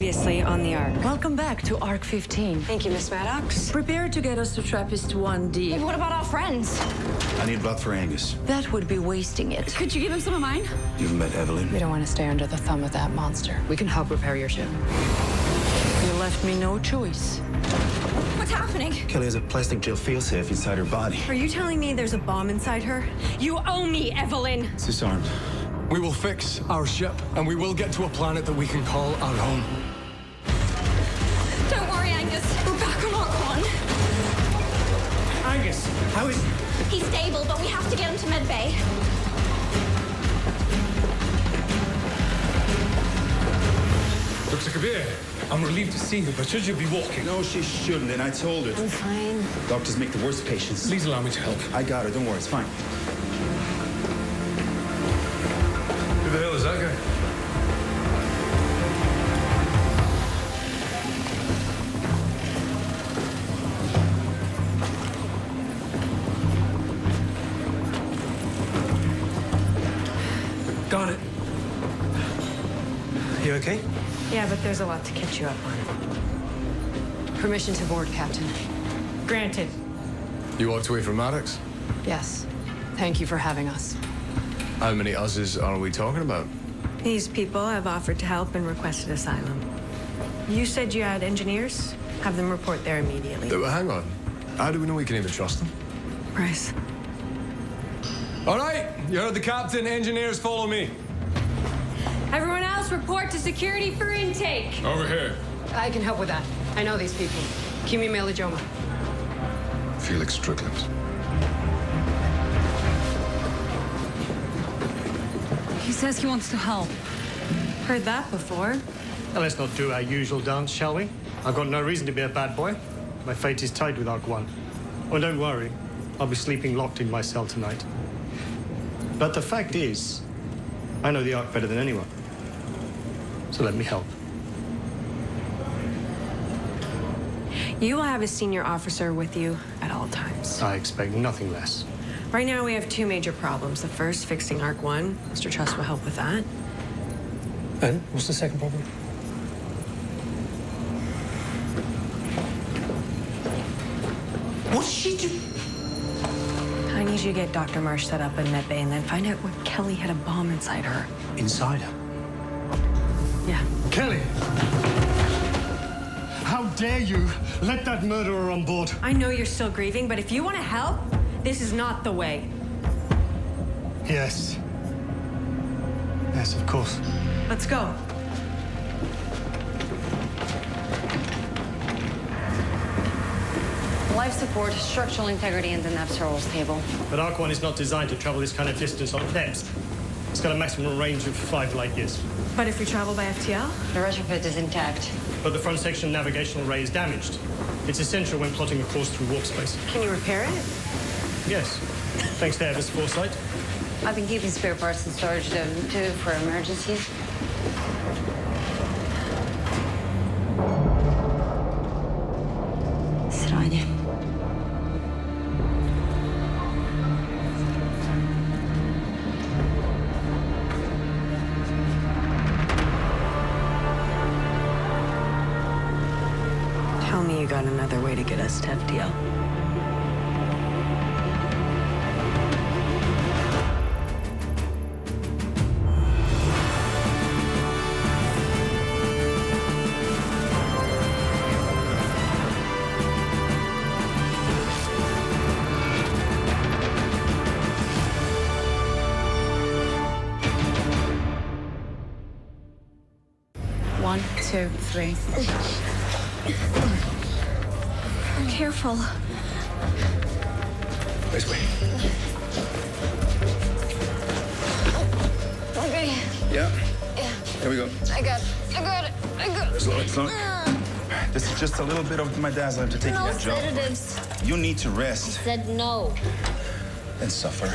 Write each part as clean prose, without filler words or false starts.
Previously on the Ark. Welcome back to Ark 15. Thank you, Miss Maddox. Prepare to get us to Trappist 1D. What about our friends? I need blood for Angus. That would be wasting it. Could you give him some of mine? You've met Evelyn. We don't want to stay under the thumb of that monster. We can help repair your ship. You left me no choice. What's happening? Kelly has a plastic gel failsafe inside her body. Are you telling me there's a bomb inside her? You owe me, Evelyn! It's disarmed. We will fix our ship, and we will get to a planet that we can call our home. Don't worry, Angus. We're back on Ark 1. Angus, how is he? He's stable, but we have to get him to medbay. Dr. Kabir, I'm relieved to see you, but should you be walking? No, she shouldn't, and I told her. I'm fine. Doctors make the worst patients. Please allow me to help. I got her, don't worry, it's fine. Who the hell is that guy? Garnet. You okay? Yeah, but there's a lot to catch you up on. Permission to board, Captain. Granted. You walked away from Madax? Yes. Thank you for having us. How many us's are we talking about? These people have offered to help and requested asylum. You said you had engineers? Have them report there immediately. Hang on. How do we know we can even trust them? Bryce. All right, you heard the captain. Engineers, follow me. Everyone else, report to security for intake. Over here. I can help with that. I know these people. Kimi Melajoma. Felix Strickland. He says he wants to help. Heard that before. Now, let's not do our usual dance, shall we? I've got no reason to be a bad boy. My fate is tied with Ark 1. Oh, don't worry. I'll be sleeping locked in my cell tonight. But the fact is, I know the Ark better than anyone. So let me help. You will have a senior officer with you at all times. I expect nothing less. Right now, we have two major problems. The first, fixing Ark 1. Mr. Truss will help with that. And what's the second problem? What did she do? I need you to get Dr. Marsh set up in medbay and then find out what Kelly had a bomb inside her. Inside her. Yeah. Kelly! How dare you let that murderer on board? I know you're still grieving, but if you want to help, this is not the way. Yes. Yes, of course. Let's go. Life support, structural integrity, and the naps are all stable. But Ark 1 is not designed to travel this kind of distance on depth. It's got a maximum range of 5 light years. But if we travel by FTL? The retrofit is intact. But the front section navigational array is damaged. It's essential when plotting a course through warp space. Can you repair it? Yes, thanks to Eva's foresight. I've been keeping spare parts in storage too for emergencies. Заради. Tell me you got another way to get us to FTL. One, two, three. Careful. This way. Okay. Yeah. Yeah. Here we go. I got it. Slow it, slow it. This is just a little bit of my dad's life to take No that job. sedatives. You need to rest Said no. and suffer.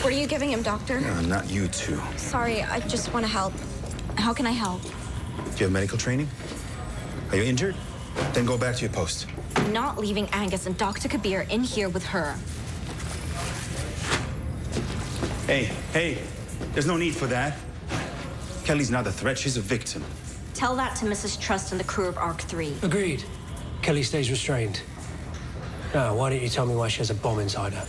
What are you giving him, doctor? No, not you two. Sorry, I just want to help. How can I help? Do you have medical training? Are you injured? Then go back to your post. I'm not leaving Angus and Dr. Kabir in here with her. Hey, there's no need for that. Kelly's not a threat, she's a victim. Tell that to Mrs. Trust and the crew of Ark 3. Agreed. Kelly stays restrained. Now, why don't you tell me why she has a bomb inside her?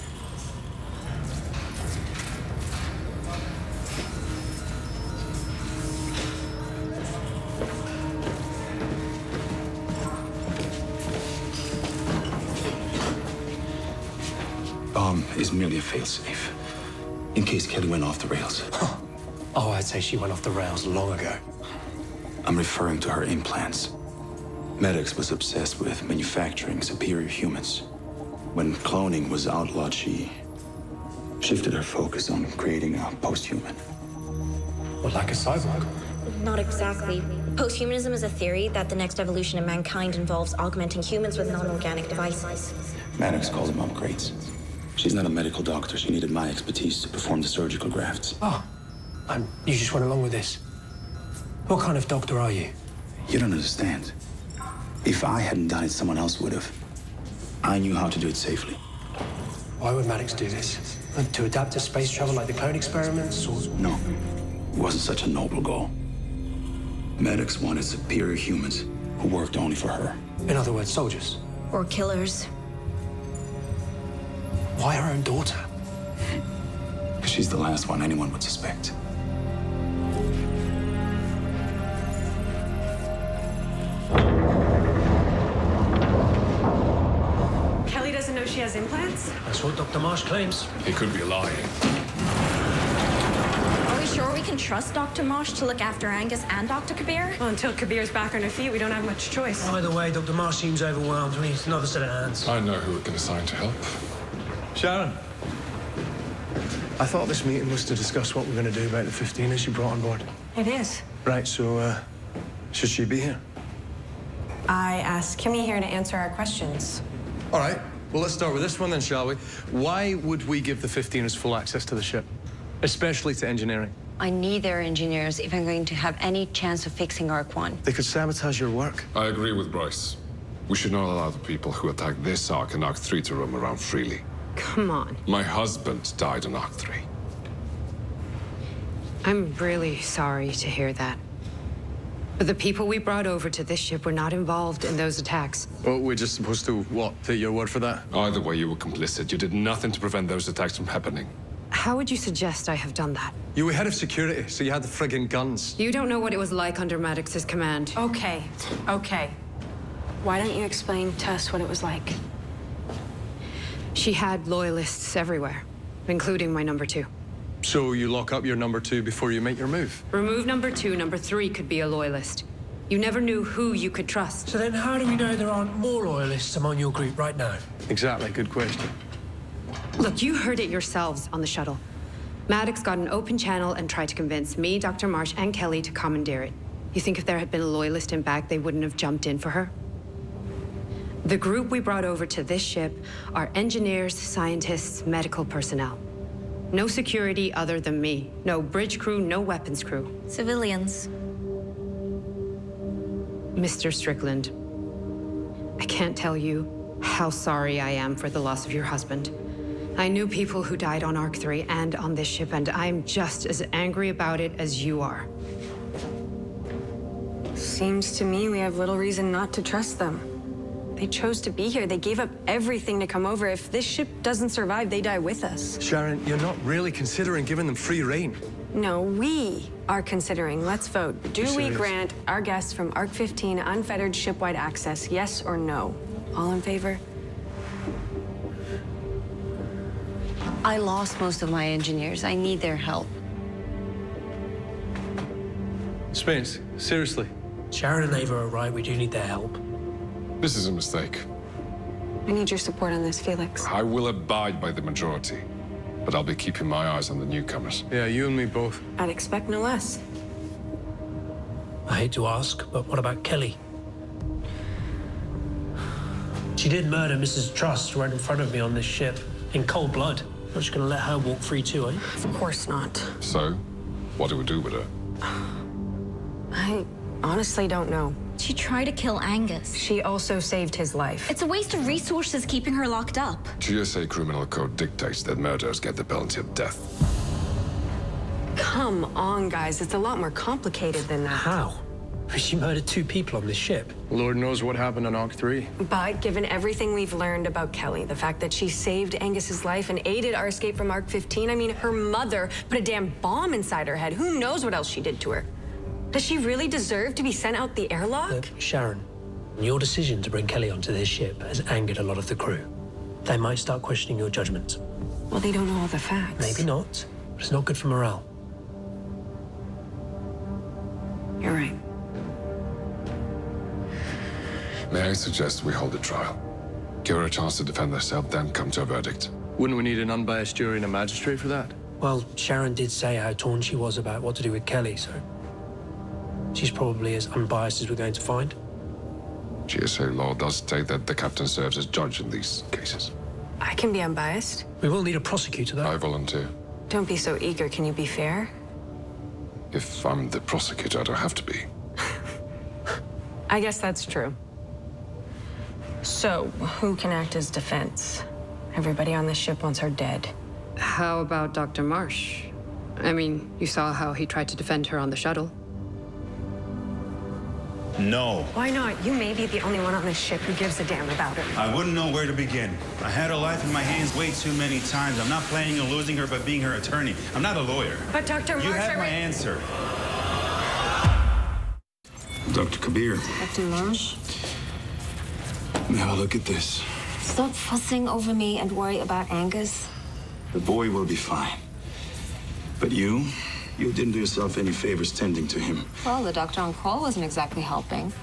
Bomb is merely a failsafe, in case Kelly went off the rails. Oh, I'd say she went off the rails long ago. I'm referring to her implants. Madax was obsessed with manufacturing superior humans. When cloning was outlawed, she shifted her focus on creating a post-human. What, like a cyborg? Not exactly. Posthumanism is a theory that the next evolution of mankind involves augmenting humans with non-organic devices. Madax calls them upgrades. She's not a medical doctor. She needed my expertise to perform the surgical grafts. Oh, you just went along with this. What kind of doctor are you? You don't understand. If I hadn't done it, someone else would have. I knew how to do it safely. Why would Maddox do this? To adapt to space travel like the clone experiments, or...? No, it wasn't such a noble goal. Maddox wanted superior humans who worked only for her. In other words, soldiers? Or killers. Why her own daughter? She's the last one anyone would suspect. Kelly doesn't know she has implants? That's what Dr. Marsh claims. He could be lying. Are we sure we can trust Dr. Marsh to look after Angus and Dr. Kabir? Well, until Kabir's back on her feet, we don't have much choice. Either way, Dr. Marsh seems overwhelmed. We need another set of hands. I know who we can assign to help. Sharon, I thought this meeting was to discuss what we're going to do about the 15ers you brought on board. It is. Right, so, should she be here? I asked Kimmy here to answer our questions. All right, well, let's start with this one then, shall we? Why would we give the 15ers full access to the ship, especially to engineering? I need their engineers if I'm going to have any chance of fixing Ark 1. They could sabotage your work. I agree with Bryce. We should not allow the people who attacked this Ark and Ark 3 to roam around freely. Come on. My husband died on Ark 3. I'm really sorry to hear that. But the people we brought over to this ship were not involved in those attacks. Well, we're just supposed to, what, take your word for that? Either way, you were complicit. You did nothing to prevent those attacks from happening. How would you suggest I have done that? You were head of security, so you had the friggin' guns. You don't know what it was like under Maddox's command. Okay. Why don't you explain to us what it was like? She had loyalists everywhere, including my number 2. So you lock up your number 2 before you make your move? Remove number 2, number 3 could be a loyalist. You never knew who you could trust. So then how do we know there aren't more loyalists among your group right now? Exactly, good question. Look, you heard it yourselves on the shuttle. Maddox got an open channel and tried to convince me, Dr. Marsh, and Kelly to commandeer it. You think if there had been a loyalist in back, they wouldn't have jumped in for her? The group we brought over to this ship are engineers, scientists, medical personnel. No security other than me. No bridge crew, no weapons crew. Civilians. Mr. Strickland, I can't tell you how sorry I am for the loss of your husband. I knew people who died on Ark 3 and on this ship, and I'm just as angry about it as you are. Seems to me we have little reason not to trust them. They chose to be here. They gave up everything to come over. If this ship doesn't survive, they die with us. Sharon, you're not really considering giving them free rein. No, we are considering. Let's vote. Do we serious? grant our guests from Ark 15 unfettered ship-wide access, yes or no? All in favor? I lost most of my engineers. I need their help. Spence, seriously. Sharon and Ava are right. We do need their help. This is a mistake. I need your support on this, Felix. I will abide by the majority, but I'll be keeping my eyes on the newcomers. Yeah, you and me both. I'd expect no less. I hate to ask, but what about Kelly? She did murder Mrs. Trust right in front of me on this ship, in cold blood. Not just gonna let her walk free too, eh? Of course not. So, what do we do with her? I honestly don't know. She tried to kill Angus. She also saved his life. It's a waste of resources keeping her locked up. GSA criminal code dictates that murderers get the penalty of death. Come on, guys. It's a lot more complicated than that. How? She murdered 2 people on this ship. Lord knows what happened on Ark 3. But given everything we've learned about Kelly, the fact that she saved Angus's life and aided our escape from Ark 15, I mean, her mother put a damn bomb inside her head. Who knows what else she did to her? Does she really deserve to be sent out the airlock? Look, Sharon, your decision to bring Kelly onto this ship has angered a lot of the crew. They might start questioning your judgment. Well, they don't know all the facts. Maybe not, but it's not good for morale. You're right. May I suggest we hold a trial? Give her a chance to defend herself, then come to a verdict. Wouldn't we need an unbiased jury and a magistrate for that? Well, Sharon did say how torn she was about what to do with Kelly, so she's probably as unbiased as we're going to find. GSA law does state that the captain serves as judge in these cases. I can be unbiased. We will need a prosecutor, though. I volunteer. Don't be so eager. Can you be fair? If I'm the prosecutor, I don't have to be. I guess that's true. So, who can act as defense? Everybody on the ship wants her dead. How about Dr. Marsh? I mean, you saw how he tried to defend her on the shuttle. No. Why not? You may be the only one on this ship who gives a damn about her. I wouldn't know where to begin. I had her life in my hands way too many times. I'm not planning on losing her by being her attorney. I'm not a lawyer. But Dr. Marsh... You have my answer. Dr. Kabir. Dr. Marsh, Let me have a look at this. stop fussing over me and worry about Angus. The boy will be fine. But you didn't do yourself any favors tending to him. Well, the doctor on call wasn't exactly helping.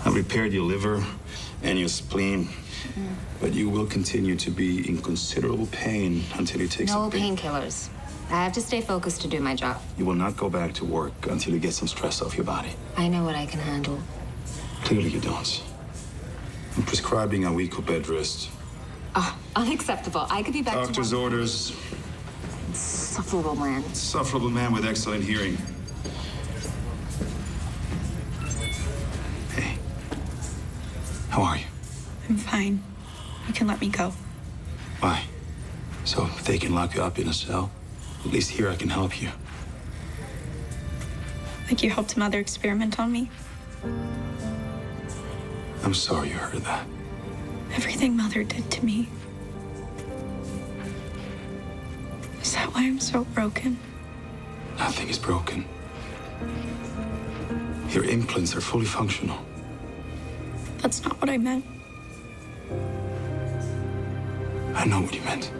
I repaired your liver and your spleen, but you will continue to be in considerable pain until you take No some pain. painkillers. I have to stay focused to do my job. You will not go back to work until you get some stress off your body. I know what I can handle. Clearly you don't. I'm prescribing a week of bed rest. Unacceptable. I could be back Doctor's to work. orders. Insufferable man. Sufferable man with excellent hearing. Hey. How are you? I'm fine. You can let me go. Why? So if they can lock you up in a cell, at least here I can help you. Like you helped Mother experiment on me. I'm sorry you heard that. Everything Mother did to me. Is that why I'm so broken? Nothing is broken. Your implants are fully functional. That's not what I meant. I know what you meant.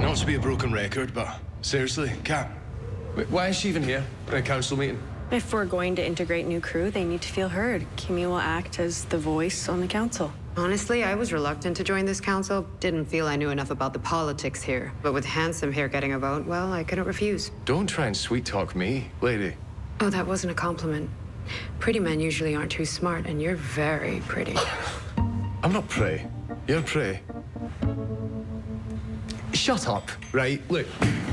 Not to be a broken record, but seriously, Cap, why is she even here at a council meeting? If we're going to integrate new crew, they need to feel heard. Kimmy will act as the voice on the council. Honestly, I was reluctant to join this council. Didn't feel I knew enough about the politics here. But with Handsome here getting a vote, well, I couldn't refuse. Don't try and sweet-talk me, lady. Oh, that wasn't a compliment. Pretty men usually aren't too smart, and you're very pretty. I'm not prey. You're prey. Shut up, right? Look,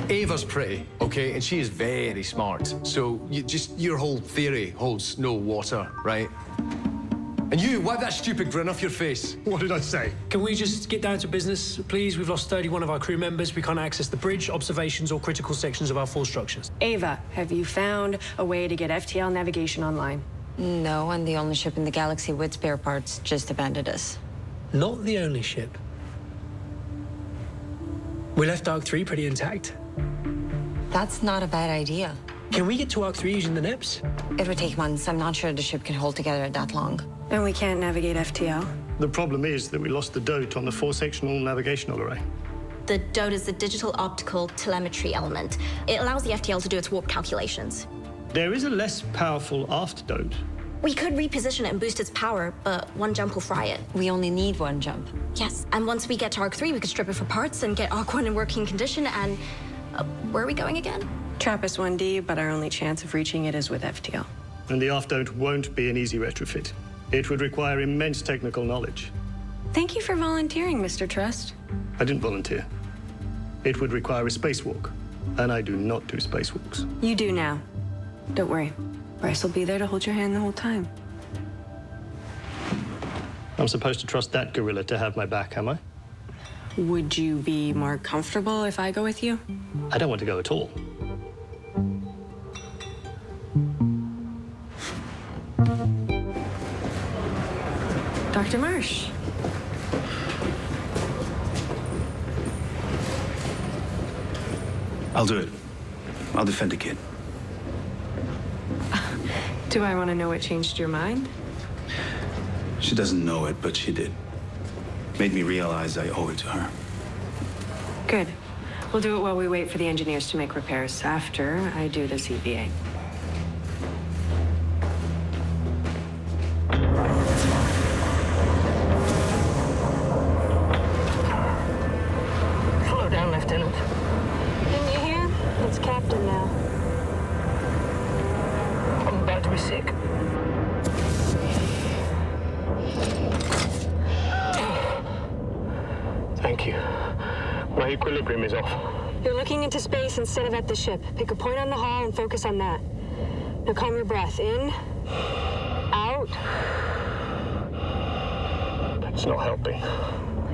Ava's pretty, okay? And she is very smart. So your whole theory holds no water, right? And you, wipe that stupid grin off your face. What did I say? Can we just get down to business, please? We've lost 31 of our crew members. We can't access the bridge, observations, or critical sections of our full structures. Ava, have you found a way to get FTL navigation online? No, and the only ship in the galaxy with spare parts just abandoned us. Not the only ship. We left Ark 3 pretty intact. That's not a bad idea. Can we get to Ark 3 using the NEPs? It would take months. I'm not sure the ship can hold together that long. And we can't navigate FTL? The problem is that we lost the DOTE on the 4-sectional navigational array. The DOTE is the digital optical telemetry element. It allows the FTL to do its warp calculations. There is a less powerful aft DOTE. We could reposition it and boost its power, but one jump will fry it. We only need one jump. Yes, and once we get to Ark 3, we could strip it for parts and get Ark 1 in working condition, and where are we going again? TRAPPIST 1D, but our only chance of reaching it is with FTL. And the aft DOTE won't be an easy retrofit. It would require immense technical knowledge. Thank you for volunteering, Mr. Trust. I didn't volunteer. It would require a spacewalk, and I do not do spacewalks. You do now. Don't worry. Bryce will be there to hold your hand the whole time. I'm supposed to trust that gorilla to have my back, am I? Would you be more comfortable if I go with you? I don't want to go at all. Dr. Marsh. I'll do it. I'll defend the kid. Do I want to know what changed your mind? She doesn't know it, but she did. Made me realize I owe it to her. Good. We'll do it while we wait for the engineers to make repairs after I do the CBA. Slow down, Lieutenant. Didn't you hear? It's Captain now. I'm about to be sick. Thank you. My equilibrium is off. You're looking into space instead of at the ship. Pick a point on the hull and focus on that. Now calm your breath. In, out. That's not helping.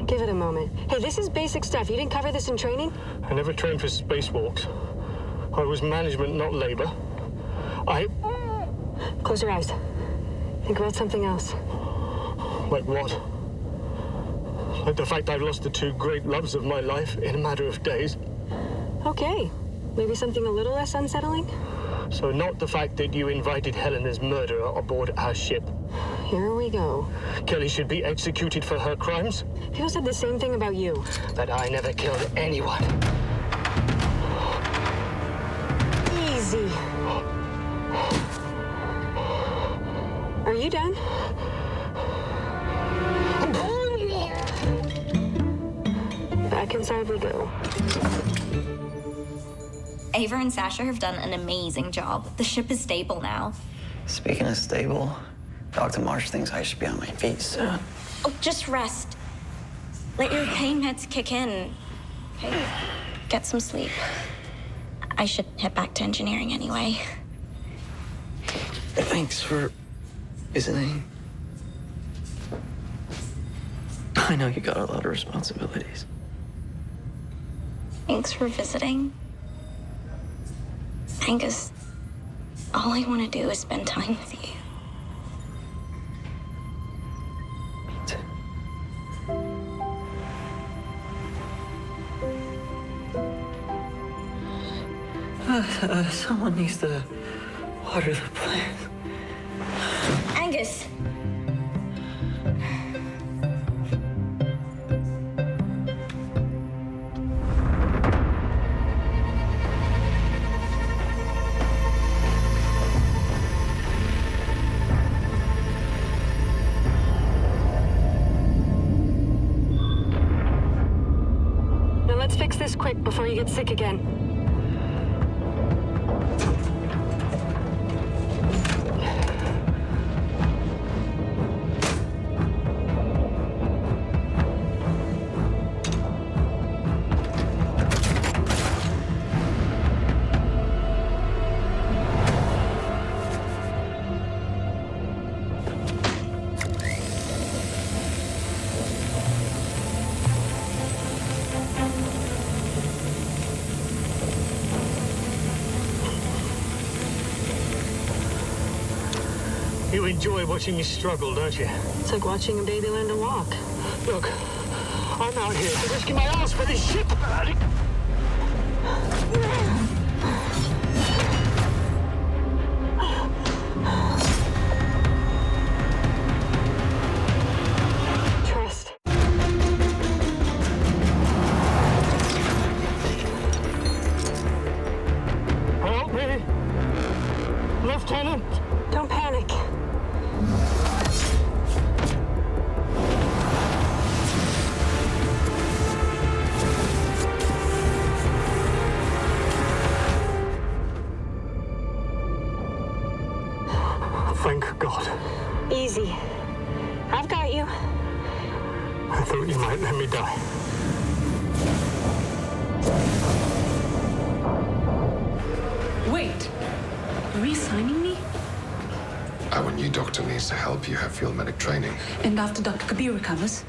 Give it a moment. Hey, this is basic stuff. You didn't cover this in training? I never trained for spacewalks. I was management, not labor. Close your eyes. Think about something else. Like what? Like the fact I've lost the two great loves of my life in a matter of days. Okay. Maybe something a little less unsettling? So not the fact that you invited Helena's murderer aboard our ship. Here we go. Kelly should be executed for her crimes. People said the same thing about you. That I never killed anyone. Easy. Are you done? Back inside we go. Ava and Sasha have done an amazing job. The ship is stable now. Speaking of stable, Dr. Marsh thinks I should be on my feet soon. Oh, just rest. Let your pain meds kick in. Okay, get some sleep. I should head back to engineering anyway. Thanks for visiting. I know you got a lot of responsibilities. Thanks for visiting. Angus, all I want to do is spend time with you. Me too. Someone needs to water the plant. Angus! Now let's fix this quick before you get sick again. You enjoy watching me struggle, don't you? It's like watching a baby learn to walk. Look, I'm out here risking my ass for this ship. Trust. Help me, Lieutenant. Don't panic. Thank God. Easy. I've got you. I thought you might let me die. Wait. Are you signing me? Our new doctor needs to help you have field medic training. And after Dr. Kabir recovers,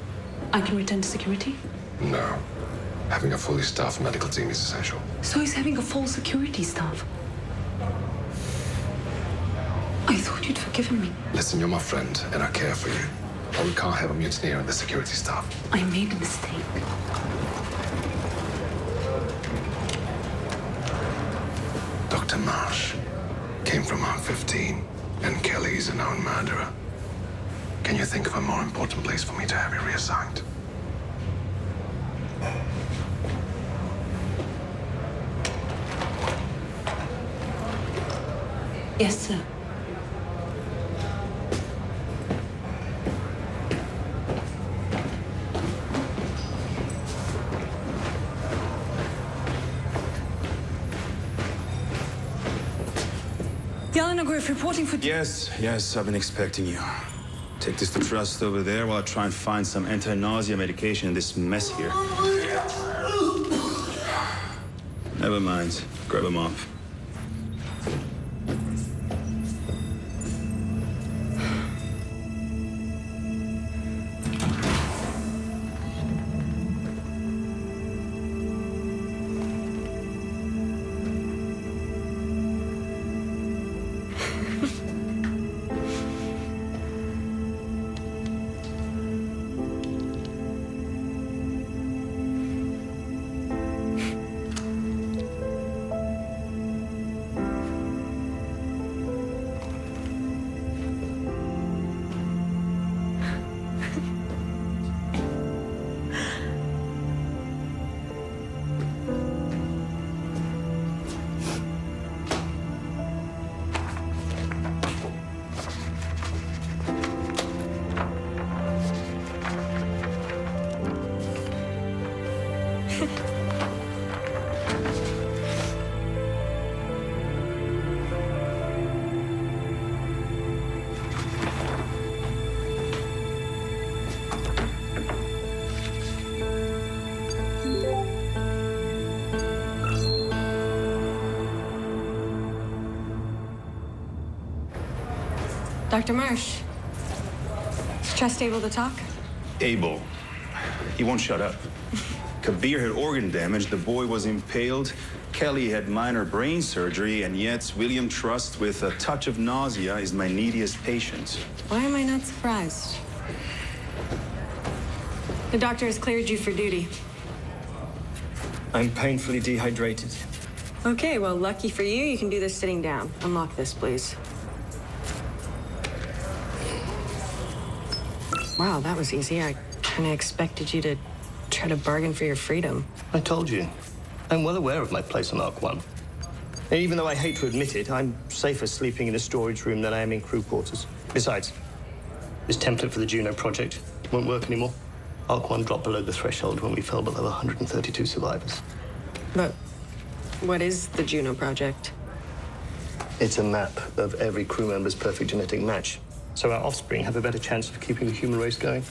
I can return to security? No. Having a fully staffed medical team is essential. So he's having a full security staff. I thought you'd forgiven me. Listen, you're my friend, and I care for you. But we can't have a mutineer in the security staff. I made a mistake. Dr. Marsh came from Ark 15, and Kelly is a known murderer. Can you think of a more important place for me to have you reassigned? Yes, sir. Yelena, reporting for... Yes, I've been expecting you. Take this to Trust over there while I try and find some anti-nausea medication in this mess here. Never mind. Grab him up. Dr. Marsh, is Trust able to talk? Able. He won't shut up. Kabir had organ damage, the boy was impaled, Kelly had minor brain surgery, and yet William Trust, with a touch of nausea, is my neediest patient. Why am I not surprised? The doctor has cleared you for duty. I'm painfully dehydrated. Okay, well, lucky for you, you can do this sitting down. Unlock this, please. Wow, that was easy. I kind of expected you to try to bargain for your freedom. I told you. I'm well aware of my place on Ark 1. And even though I hate to admit it, I'm safer sleeping in a storage room than I am in crew quarters. Besides, this template for the Juno project won't work anymore. Ark 1 dropped below the threshold when we fell below 132 survivors. But what is the Juno project? It's a map of every crew member's perfect genetic match, so our offspring have a better chance of keeping the human race going.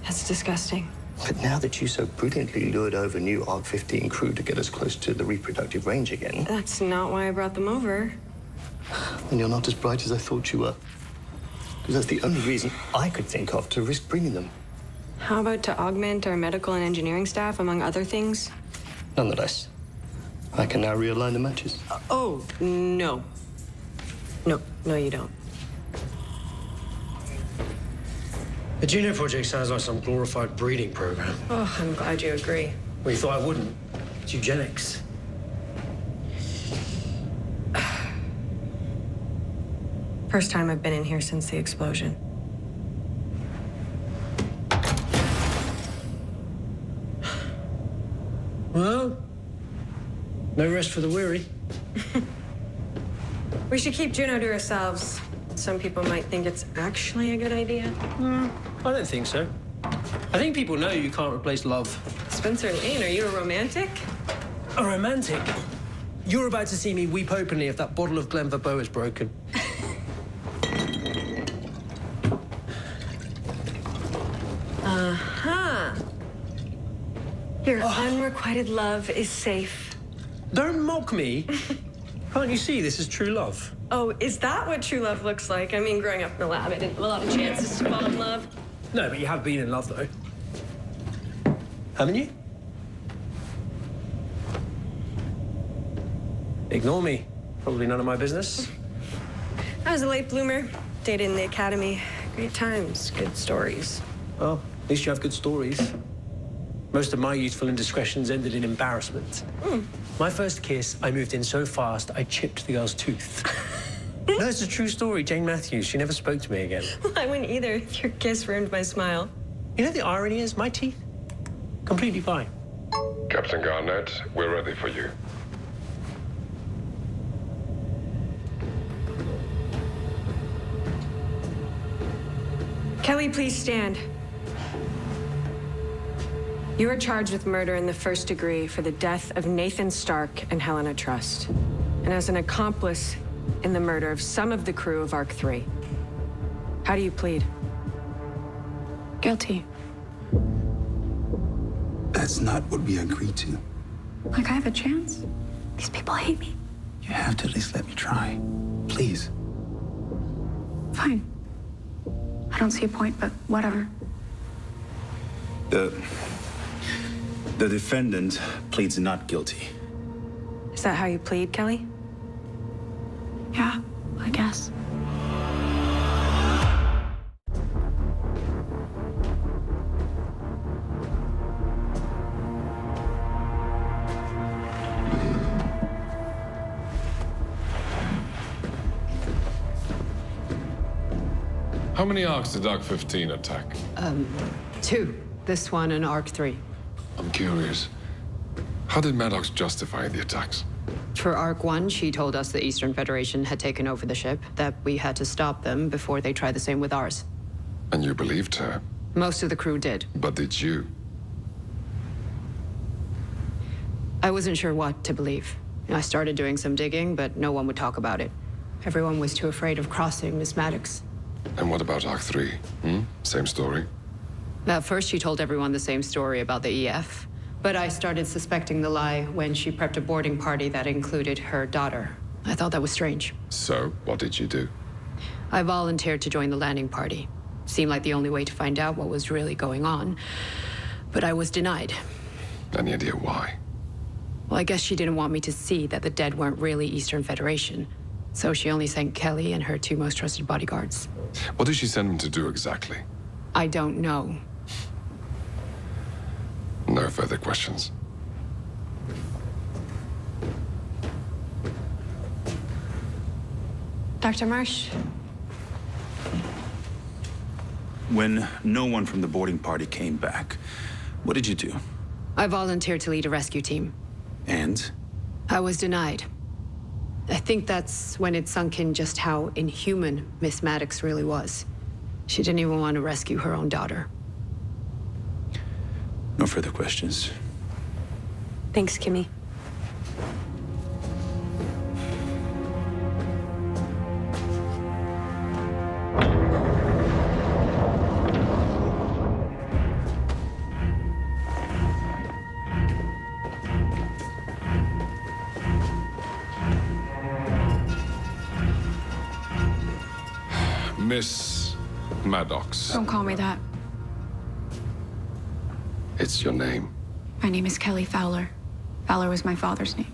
That's disgusting. But now that you so brilliantly lured over new Ark 15 crew to get us close to the reproductive range again... That's not why I brought them over. Then you're not as bright as I thought you were. Because that's the only reason I could think of to risk bringing them. How about to augment our medical and engineering staff, among other things? Nonetheless, I can now realign the matches. Oh, no. No, you don't. The Juno project sounds like some glorified breeding program. Oh, I'm glad you agree. Well, you thought I wouldn't. It's eugenics. First time I've been in here since the explosion. Well, no rest for the weary. We should keep Juno to ourselves. Some people might think it's actually a good idea. I don't think so. I think people know you can't replace love. Spencer Lane, are you a romantic? A romantic? You're about to see me weep openly if that bottle of Glenveagh is broken. Uh-huh. Your unrequited love is safe. Don't mock me. Can't you see this is true love? Oh, is that what true love looks like? I mean, growing up in the lab, I didn't have a lot of chances to fall in love. No, but you have been in love, though. Haven't you? Ignore me. Probably none of my business. I was a late bloomer. Dated in the academy. Great times, good stories. Well, at least you have good stories. Most of my youthful indiscretions ended in embarrassment. My first kiss, I moved in so fast, I chipped the girl's tooth. No, it's a true story. Jane Matthews, she never spoke to me again. I wouldn't either. Your kiss ruined my smile. You know the irony is, my teeth, completely fine. Captain Garnett, we're ready for you. Kelly, please stand. You are charged with murder in the first degree for the death of Nathan Stark and Helena Trust, and as an accomplice in the murder of some of the crew of Ark 3. How do you plead? Guilty. That's not what we agreed to. Like, I have a chance? These people hate me. You have to at least let me try. Please. Fine. I don't see a point, but whatever. The defendant pleads not guilty. Is that how you plead, Kelly? Yeah, I guess. How many arcs did Ark 15 attack? 2. This one and Ark 3. I'm curious. How did Madax justify the attacks? For Ark 1, she told us the Eastern Federation had taken over the ship, that we had to stop them before they try the same with ours. And you believed her? Most of the crew did. But did you? I wasn't sure what to believe. I started doing some digging, but no one would talk about it. Everyone was too afraid of crossing Miss Maddox. And what about Ark 3? Same story? At first, she told everyone the same story about the EF. But I started suspecting the lie when she prepped a boarding party that included her daughter. I thought that was strange. So, what did you do? I volunteered to join the landing party. Seemed like the only way to find out what was really going on. But I was denied. Any idea why? Well, I guess she didn't want me to see that the dead weren't really Eastern Federation. So she only sent Kelly and her 2 most trusted bodyguards. What did she send them to do exactly? I don't know. No further questions. Dr. Marsh? When no one from the boarding party came back, what did you do? I volunteered to lead a rescue team. And? I was denied. I think that's when it sunk in just how inhuman Miss Maddox really was. She didn't even want to rescue her own daughter. No further questions. Thanks, Kimmy. Miss Madax. Don't call me that. It's your name. My name is Kelly Fowler. Fowler was my father's name.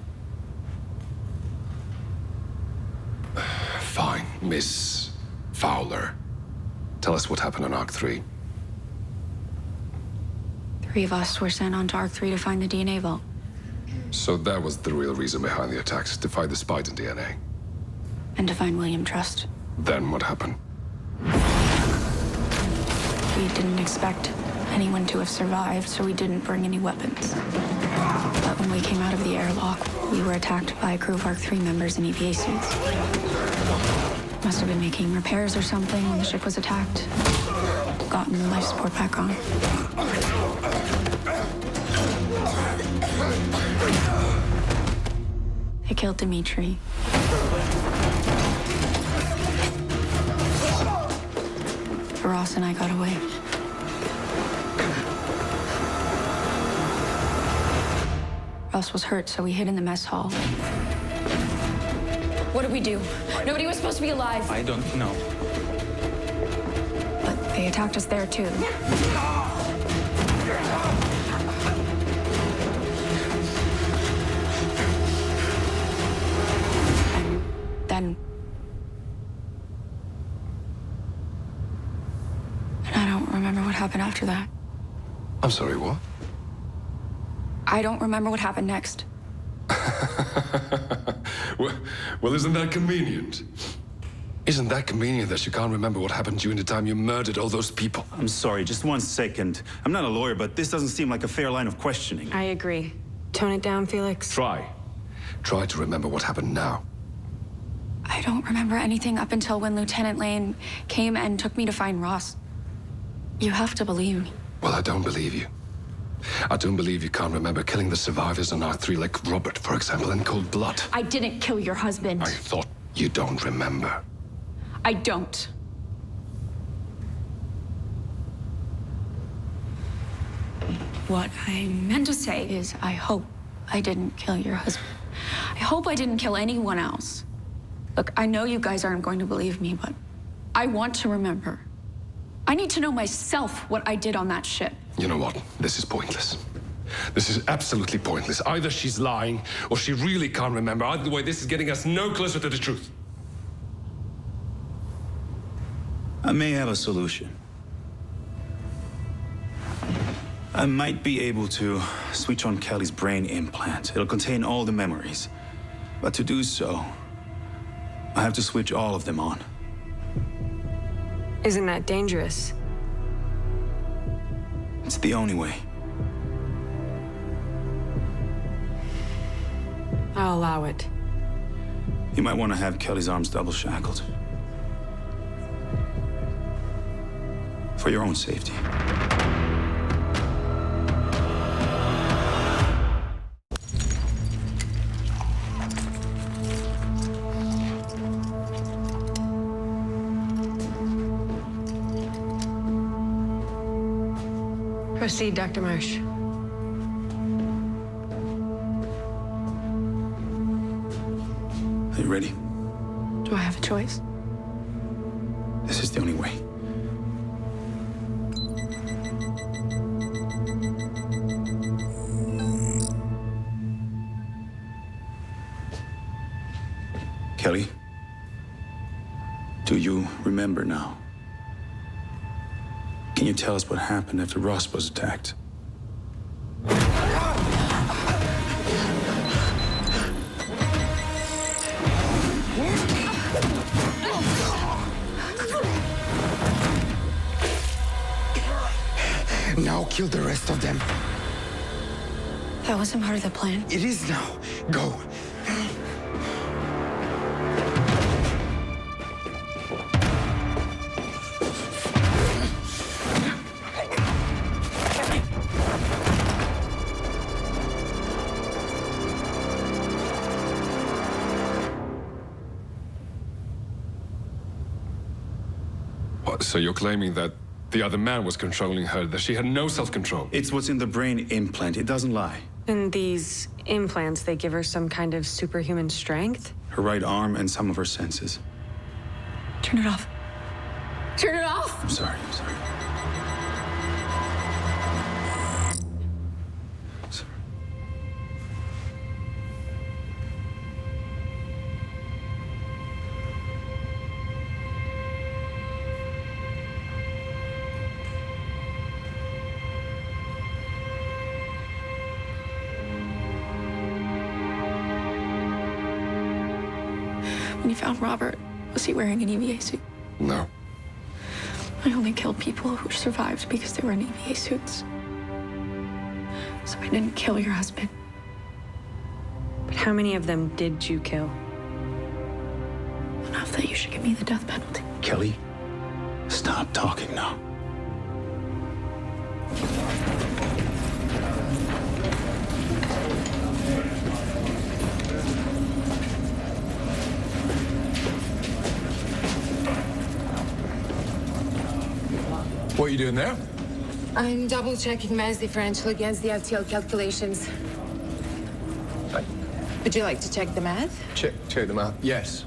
Fine, Miss Fowler. Tell us what happened on Ark 3. 3 of us were sent on to Ark 3 to find the DNA vault. So that was the real reason behind the attacks, to find the spite in DNA. And to find William Trust. Then what happened? We didn't expect anyone to have survived, so we didn't bring any weapons. But when we came out of the airlock, we were attacked by a crew of Ark 3 members in EVA suits. Must have been making repairs or something when the ship was attacked. Gotten the life support back on. They killed Dimitri. Ross and I got away. Ross was hurt, so we hid in the mess hall. What did we do? Nobody was supposed to be alive. I don't know. But they attacked us there, too. And I don't remember what happened after that. I'm sorry, what? I don't remember what happened next. Well, isn't that convenient? Isn't that convenient that you can't remember what happened during the time you murdered all those people? I'm sorry, just 1 second. I'm not a lawyer, but this doesn't seem like a fair line of questioning. I agree. Tone it down, Felix. Try. Try to remember what happened now. I don't remember anything up until when Lieutenant Lane came and took me to find Ross. You have to believe me. Well, I don't believe you. I don't believe you can't remember killing the survivors on Ark 3, like Robert, for example, in cold blood. I didn't kill your husband. I thought you don't remember. I don't. What I meant to say is I hope I didn't kill your husband. I hope I didn't kill anyone else. Look, I know you guys aren't going to believe me, but I want to remember. I need to know myself what I did on that ship. You know what? This is pointless. This is absolutely pointless. Either she's lying, or she really can't remember. Either way, this is getting us no closer to the truth. I may have a solution. I might be able to switch on Kelly's brain implant. It'll contain all the memories. But to do so, I have to switch all of them on. Isn't that dangerous? It's the only way. I'll allow it. You might want to have Kelly's arms double shackled. For your own safety. Proceed, Dr. Marsh. Are you ready? Do I have a choice? This is the only way. Kelly, do you remember now? Can you tell us what happened after Ross was attacked? Now kill the rest of them. That wasn't part of the plan. It is now. Go. So you're claiming that the other man was controlling her, that she had no self-control? It's what's in the brain implant. It doesn't lie. And these implants, they give her some kind of superhuman strength? Her right arm and some of her senses. Turn it off. Turn it off! I'm sorry, I'm sorry. When you found Robert, was he wearing an EVA suit? No. I only killed people who survived because they were in EVA suits. So I didn't kill your husband. But how many of them did you kill? Enough that you should give me the death penalty. Kelly, stop talking now. What are you doing there? I'm double-checking mass differential against the FTL calculations. Would you like to check the math? Check the math. Yes.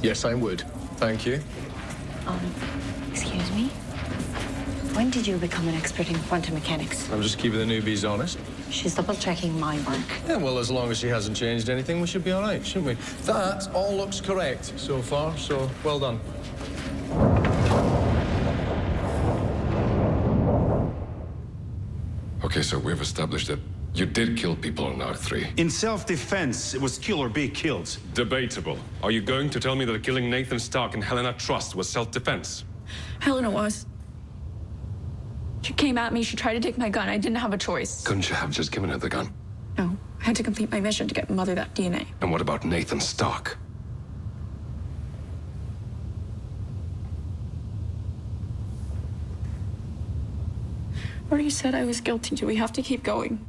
Yes, I would. Thank you. Excuse me? When did you become an expert in quantum mechanics? I'm just keeping the newbies honest. She's double-checking my work. Yeah, well, as long as she hasn't changed anything, we should be all right, shouldn't we? That all looks correct so far, so well done. Okay, so we've established that you did kill people on Ark 3. In self-defense, it was kill or be killed. Debatable. Are you going to tell me that killing Nathan Stark and Helena Trust was self-defense? Helena was. She came at me, she tried to take my gun. I didn't have a choice. Couldn't you have just given her the gun? No, I had to complete my mission to get Mother that DNA. And what about Nathan Stark? Already said I was guilty. Do we have to keep going?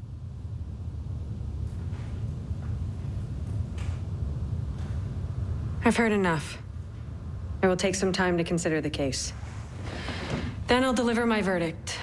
I've heard enough. I will take some time to consider the case. Then I'll deliver my verdict.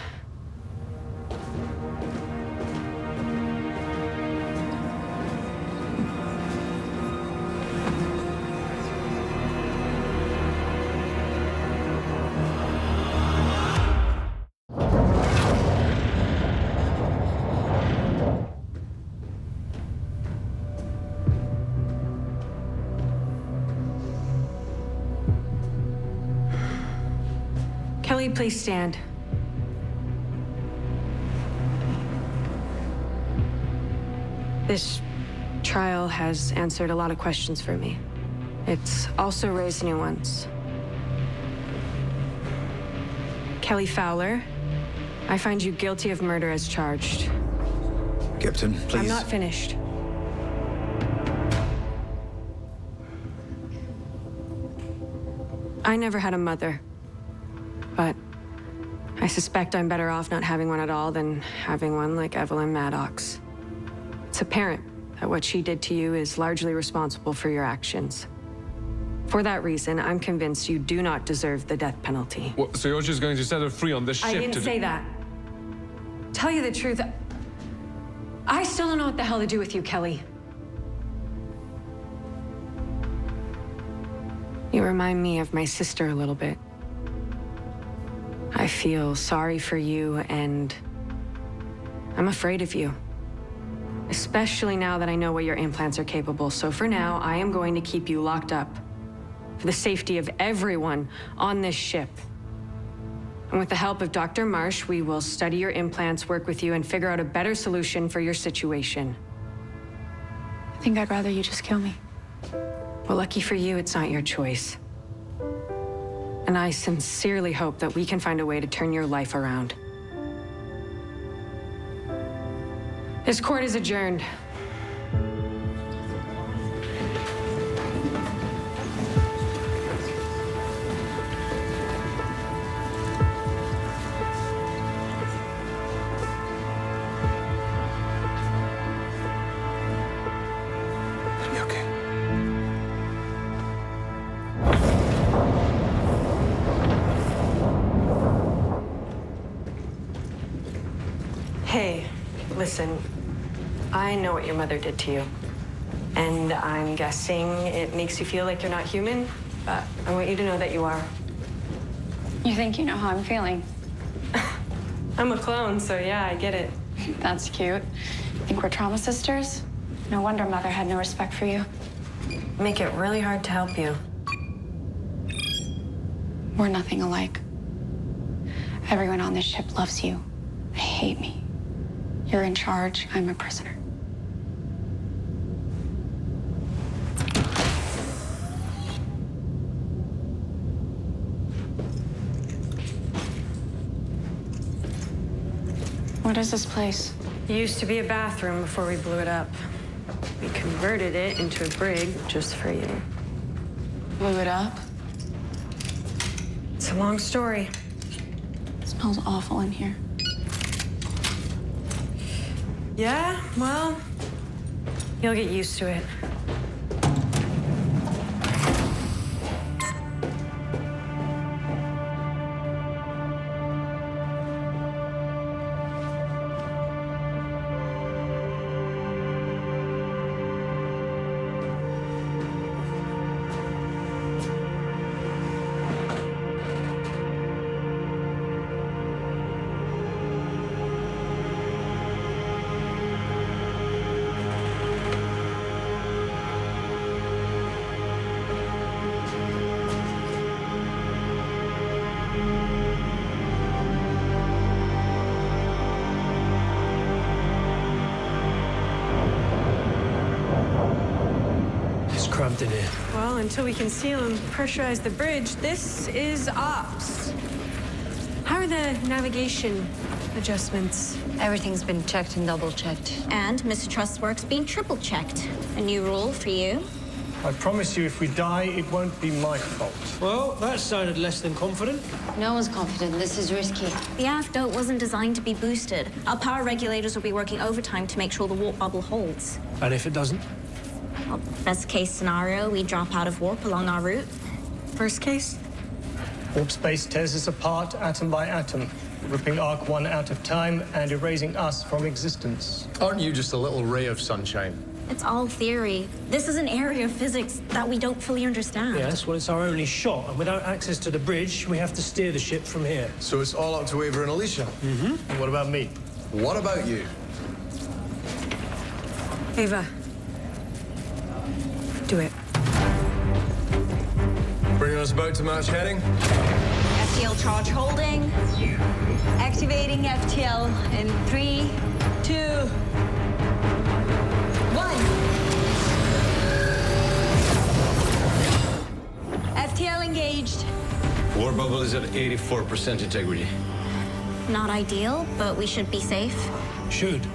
Kelly, please stand. This trial has answered a lot of questions for me. It's also raised new ones. Kelly Fowler, I find you guilty of murder as charged. Captain, please. I'm not finished. I never had a mother, but I suspect I'm better off not having one at all than having one like Evelyn Maddox. It's apparent that what she did to you is largely responsible for your actions. For that reason, I'm convinced you do not deserve the death penalty. What, so you're just going to set her free on this ship? I didn't say that. Tell you the truth, I still don't know what the hell to do with you, Kelly. You remind me of my sister a little bit. I feel sorry for you, and I'm afraid of you. Especially now that I know what your implants are capable. So for now, I am going to keep you locked up for the safety of everyone on this ship. And with the help of Dr. Marsh, we will study your implants, work with you, and figure out a better solution for your situation. I think I'd rather you just kill me. Well, lucky for you, it's not your choice. And I sincerely hope that we can find a way to turn your life around. This court is adjourned. It'll be okay. Hey, listen. I know what your mother did to you. And I'm guessing it makes you feel like you're not human, but I want you to know that you are. You think you know how I'm feeling? I'm a clone, so yeah, I get it. That's cute. Think we're trauma sisters? No wonder Mother had no respect for you. Make it really hard to help you. We're nothing alike. Everyone on this ship loves you. They hate me. You're in charge, I'm a prisoner. What is this place? It used to be a bathroom before we blew it up. We converted it into a brig just for you. Blew it up? It's a long story. It smells awful in here. Yeah, well, you'll get used to it. something here. Well, until we can seal and pressurize the bridge, this is ops. How are the navigation adjustments? Everything's been checked and double-checked. And Mr. Trust's work's been triple-checked. A new rule for you. I promise you, if we die, it won't be my fault. Well, that sounded less than confident. No one's confident. This is risky. The aft wasn't designed to be boosted. Our power regulators will be working overtime to make sure the warp bubble holds. And if it doesn't? Well, best case scenario, we drop out of warp along our route. Worst case? Warp space tears us apart atom by atom, ripping Ark 1 out of time and erasing us from existence. Aren't you just a little ray of sunshine? It's all theory. This is an area of physics that we don't fully understand. Yes, well, it's our only shot, and without access to the bridge, we have to steer the ship from here. So it's all up to Ava and Alicia? Mm-hmm. And what about me? What about you? Ava. Do it. Bringing us about to match heading? FTL charge holding. Activating FTL in 3, 2, 1. FTL engaged. Warp bubble is at 84% integrity. Not ideal, but we should be safe. Should.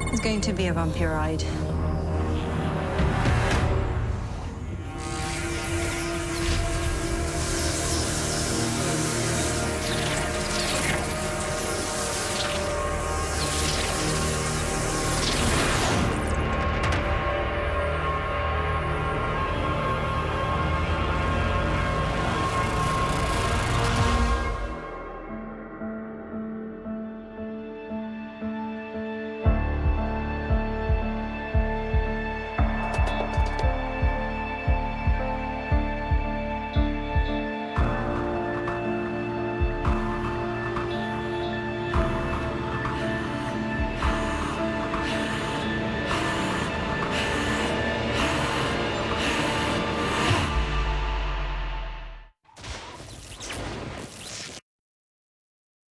It's going to be a vampire ride.